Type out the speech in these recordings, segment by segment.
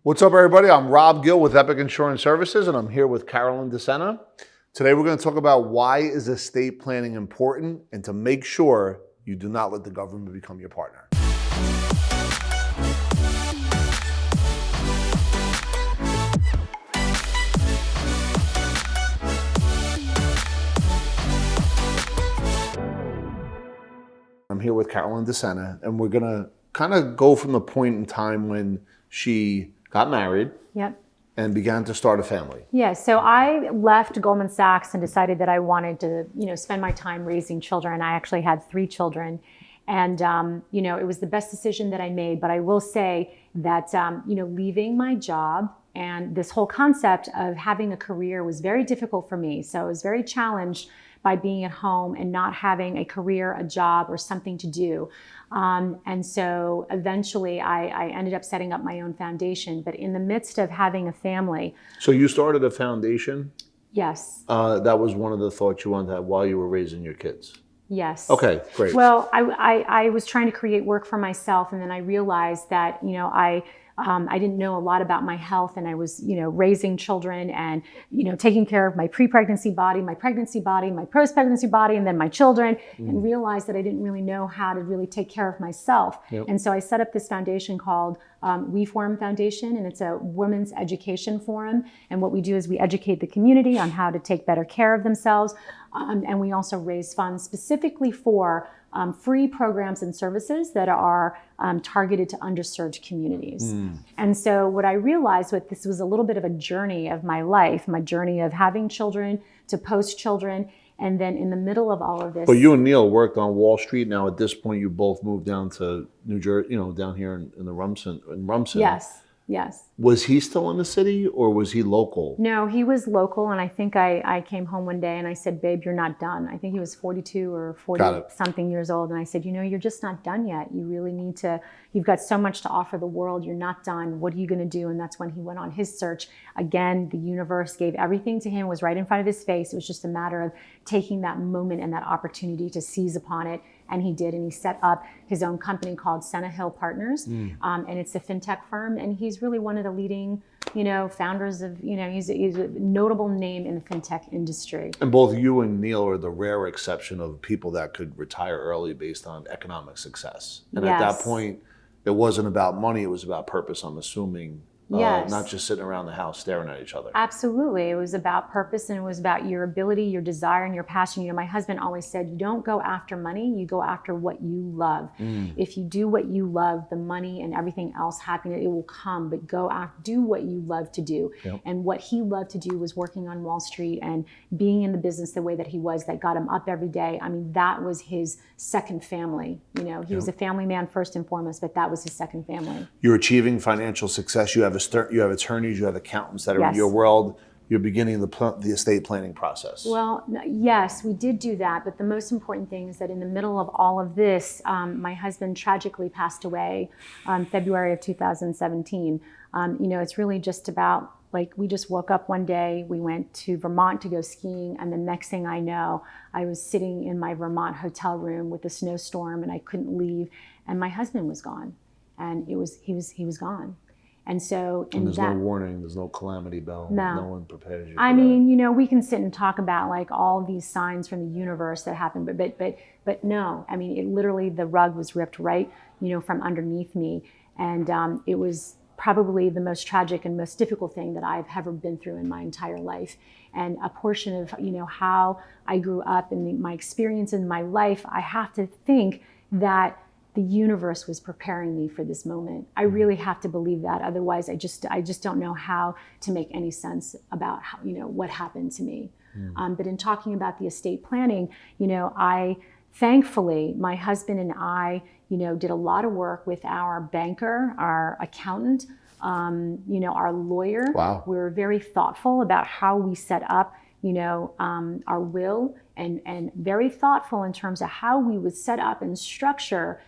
What's up, everybody? I'm Rob Gill with Epic Insurance Services, and I'm here with Carolyn DeSena. Today, we're going to talk about why is estate planning important and to make sure you do not let the government become your partner. I'm here with Carolyn DeSena, and we're going to kind of go from the point in time when she got married. Yep. And began to start a family. Yeah, so I left Goldman Sachs and decided that I wanted to, spend my time raising children. I actually had 3 children, and it was the best decision that I made. But I will say that leaving my job and this whole concept of having a career was very difficult for me. So I was very challenged by being at home and not having a career, a job, or something to do. And so eventually I ended up setting up my own foundation. But in the midst of having a family. So you started a foundation? Yes. That was one of the thoughts you wanted to have while you were raising your kids? Yes. Okay, great. Well, I was trying to create work for myself, and then I realized that, I didn't know a lot about my health, and I was, raising children and, taking care of my pre-pregnancy body, my pregnancy body, my post-pregnancy body, and then my children, and realized that I didn't really know how to really take care of myself. Yep. And so I set up this foundation called We Forum Foundation, and it's a women's education forum. And what we do is we educate the community on how to take better care of themselves. And we also raise funds specifically for free programs and services that are targeted to underserved communities. And so what I realized this was a little bit of a journey of my life, my journey of having children to post-children. And then in the middle of all of this. But you and Neil worked on Wall Street. Now at this point, you both moved down to New Jersey, down here in the Rumson. Yes. Yes. Was he still in the city or was he local? No, he was local. And I think I came home one day and I said, babe, you're not done. I think he was 42 or 40 something years old. And I said, you're just not done yet. You really need to, you've got so much to offer the world. You're not done. What are you going to do? And that's when he went on his search. Again, the universe gave everything to him. It was right in front of his face. It was just a matter of taking that moment and that opportunity to seize upon it. And he did, and he set up his own company called Senna Hill Partners, and it's a fintech firm. And he's really one of the leading, founders of, he's a notable name in the fintech industry. And both you and Neil are the rare exception of people that could retire early based on economic success. And Yes. at that point, it wasn't about money; it was about purpose. I'm assuming. Yes. Not just sitting around the house staring at each other. Absolutely. It was about purpose, and it was about your ability, your desire, and your passion. My husband always said, you don't go after money, you go after what you love. If you do what you love, the money and everything else, happiness, it will come, but go after, do what you love to do. Yep. And what he loved to do was working on Wall Street and being in the business the way that he was, that got him up every day. I mean, that was his second family. He was a family man first and foremost, but that was his second family. You're achieving financial success. You have attorneys, you have accountants that are Yes. in your world. You're beginning the estate planning process. Well, yes, we did do that. But the most important thing is that in the middle of all of this, my husband tragically passed away February of 2017. It's really just about, we just woke up one day, we went to Vermont to go skiing, and the next thing I know, I was sitting in my Vermont hotel room with a snowstorm, and I couldn't leave, and my husband was gone, and he was gone. And so, and there's no warning, there's no calamity bell. No one prepares you for I mean, we can sit and talk about all these signs from the universe that happen, but no. I mean, it literally, the rug was ripped right, from underneath me, and it was probably the most tragic and most difficult thing that I've ever been through in my entire life. And a portion of how I grew up and my experience in my life, I have to think that the universe was preparing me for this moment. I really have to believe that. Otherwise, I just don't know how to make any sense about how, what happened to me. But in talking about the estate planning, thankfully, my husband and I, did a lot of work with our banker, our accountant, our lawyer. Wow. We were very thoughtful about how we set up, our will, and very thoughtful in terms of how we would set up and structure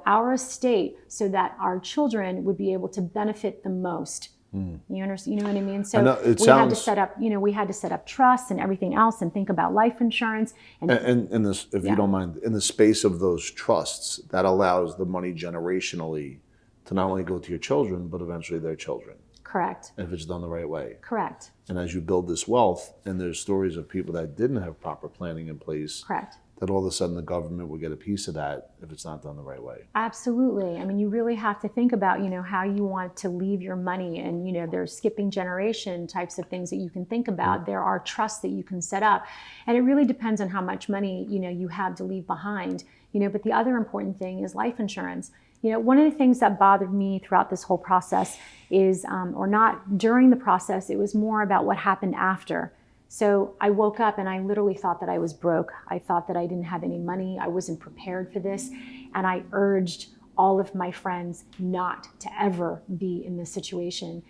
our estate so that our children would be able to benefit the most. You understand? You know what I mean? So had to set up, we had to set up trusts and everything else, and think about life insurance. And this, if you don't mind, in the space of those trusts, that allows the money generationally to not only go to your children, but eventually their children. Correct. if it's done the right way. Correct. And as you build this wealth, and there's stories of people that didn't have proper planning in place, Correct. that all of a sudden the government will get a piece of that if it's not done the right way. Absolutely. I mean, you really have to think about, how you want to leave your money, and, there's skipping generation types of things that you can think about. There are trusts that you can set up, and it really depends on how much money, you have to leave behind, but the other important thing is life insurance. One of the things that bothered me throughout this whole process is, or not during the process, it was more about what happened after. So I woke up and I literally thought that I was broke. I thought that I didn't have any money. I wasn't prepared for this. And I urged all of my friends not to ever be in this situation,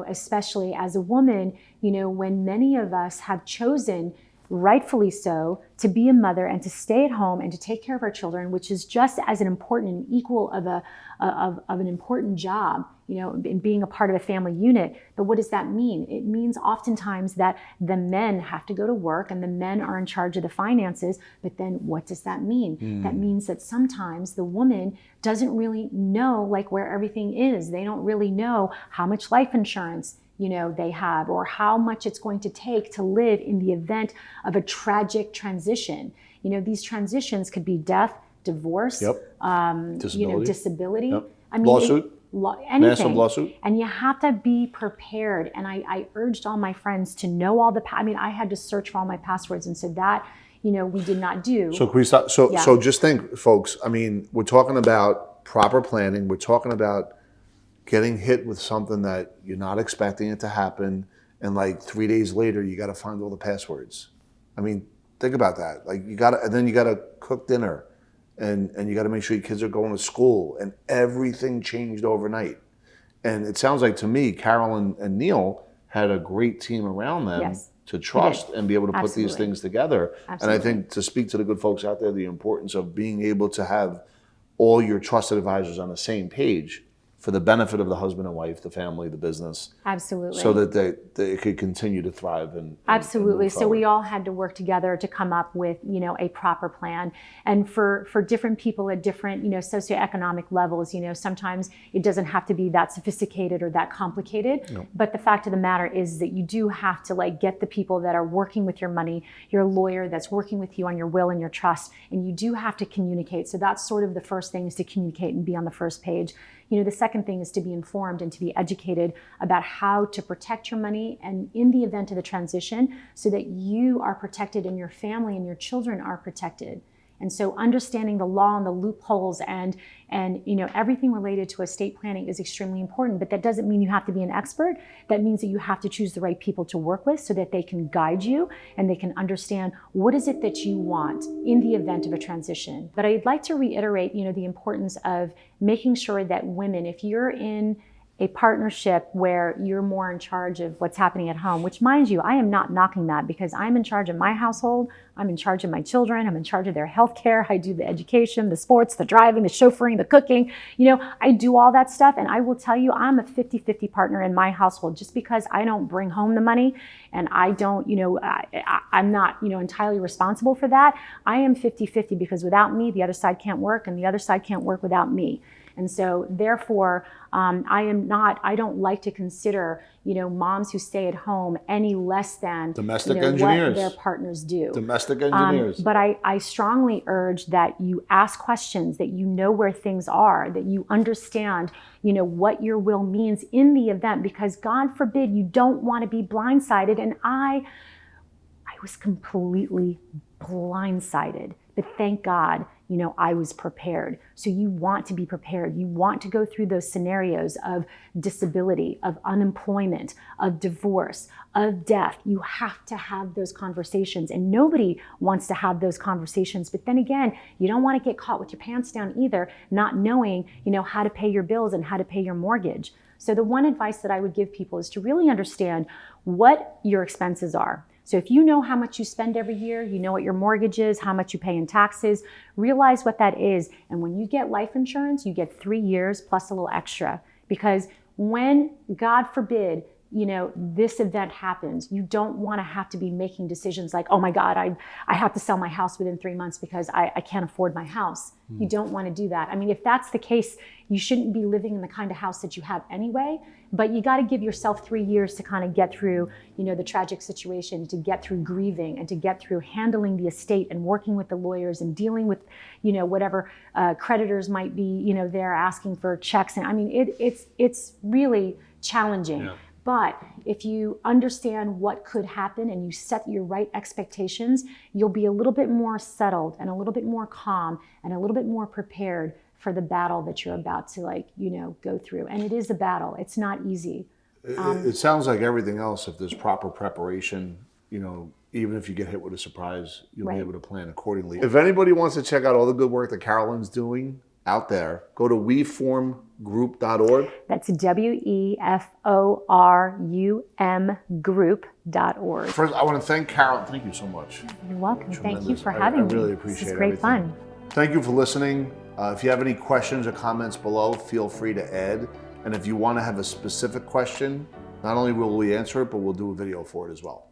especially as a woman, when many of us have chosen, rightfully so, to be a mother and to stay at home and to take care of our children, which is just as an important and equal of an important job, in being a part of a family unit. But what does that mean? It means oftentimes that the men have to go to work and the men are in charge of the finances. But then what does that mean? That means that sometimes the woman doesn't really know where everything is. They don't really know how much life insurance they have, or how much it's going to take to live in the event of a tragic transition. These transitions could be death, divorce, disability. Yep. I mean, Lawsuit. Anything. Massive lawsuit. And you have to be prepared. And I urged all my friends to know all I had to search for all my passwords, and so that, we did not do. So can we stop? So just think, folks, we're talking about proper planning. We're talking about getting hit with something that you're not expecting it to happen, and 3 days later you got to find all the passwords. Think about that. And then you got to cook dinner, and you got to make sure your kids are going to school, and everything changed overnight. And it sounds like to me, Carolyn and Neil had a great team around them to trust and be able to put these things together. And I think, to speak to the good folks out there, the importance of being able to have all your trusted advisors on the same page for the benefit of the husband and wife, the family, the business. Absolutely. So that it could continue to thrive and Absolutely. So we all had to work together to come up with, a proper plan. And for different people at different, socioeconomic levels, sometimes it doesn't have to be that sophisticated or that complicated. No. But the fact of the matter is that you do have to get the people that are working with your money, your lawyer that's working with you on your will and your trust, and you do have to communicate. So that's sort of the first thing, is to communicate and be on the first page. The second thing is to be informed and to be educated about how to protect your money and in the event of the transition, so that you are protected and your family and your children are protected. And so understanding the law and the loopholes and everything related to estate planning is extremely important. But that doesn't mean you have to be an expert. That means that you have to choose the right people to work with, so that they can guide you and they can understand what is it that you want in the event of a transition. But I'd like to reiterate, the importance of making sure that women, if you're in a partnership where you're more in charge of what's happening at home, which, mind you, I am not knocking that, because I'm in charge of my household, I'm in charge of my children, I'm in charge of their health care, I do the education, the sports, the driving, the chauffeuring, the cooking, I do all that stuff. And I will tell you, I'm a 50-50 partner in my household. Just because I don't bring home the money and I don't, I'm not, entirely responsible for that. I am 50-50, because without me, the other side can't work, and the other side can't work without me. And so therefore, I don't like to consider, moms who stay at home any less than domestic engineers, what their partners do. Domestic engineers. But I strongly urge that you ask questions, that you know where things are, that you understand, what your will means in the event, because God forbid you don't want to be blindsided. And I was completely blindsided, but thank God, I was prepared. So you want to be prepared. You want to go through those scenarios of disability, of unemployment, of divorce, of death. You have to have those conversations, and nobody wants to have those conversations. But then again, you don't want to get caught with your pants down either, not knowing, how to pay your bills and how to pay your mortgage. So the one advice that I would give people is to really understand what your expenses are. So if you know how much you spend every year, you know what your mortgage is, how much you pay in taxes, realize what that is. And when you get life insurance, you get 3 years plus a little extra. Because when, God forbid, you know, this event happens, you don't want to have to be making decisions like, oh my God, I have to sell my house within 3 months because I can't afford my house. You don't want to do that. I mean, if that's the case, you shouldn't be living in the kind of house that you have anyway, but you got to give yourself 3 years to kind of get through, you know, the tragic situation, to get through grieving and to get through handling the estate and working with the lawyers and dealing with, you know, whatever creditors might be, you know, there asking for checks. And I mean, it's really challenging. Yeah. But if you understand what could happen and you set your right expectations, you'll be a little bit more settled and a little bit more calm and a little bit more prepared for the battle that you're about to, like, you know, go through. And it is a battle. It's not easy. It sounds like everything else, if there's proper preparation, you know, even if you get hit with a surprise, you'll be able to plan accordingly. If anybody wants to check out all the good work that Carolyn's doing out there, go to weformgroup.org. That's WEFORUM group.org. First, I want to thank Carol. Thank you so much. You're welcome. Thank you Tremendous. for having me. I really appreciate it. This is great fun. Thank you for listening. If you have any questions or comments below, feel free to add. And if you want to have a specific question, not only will we answer it, but we'll do a video for it as well.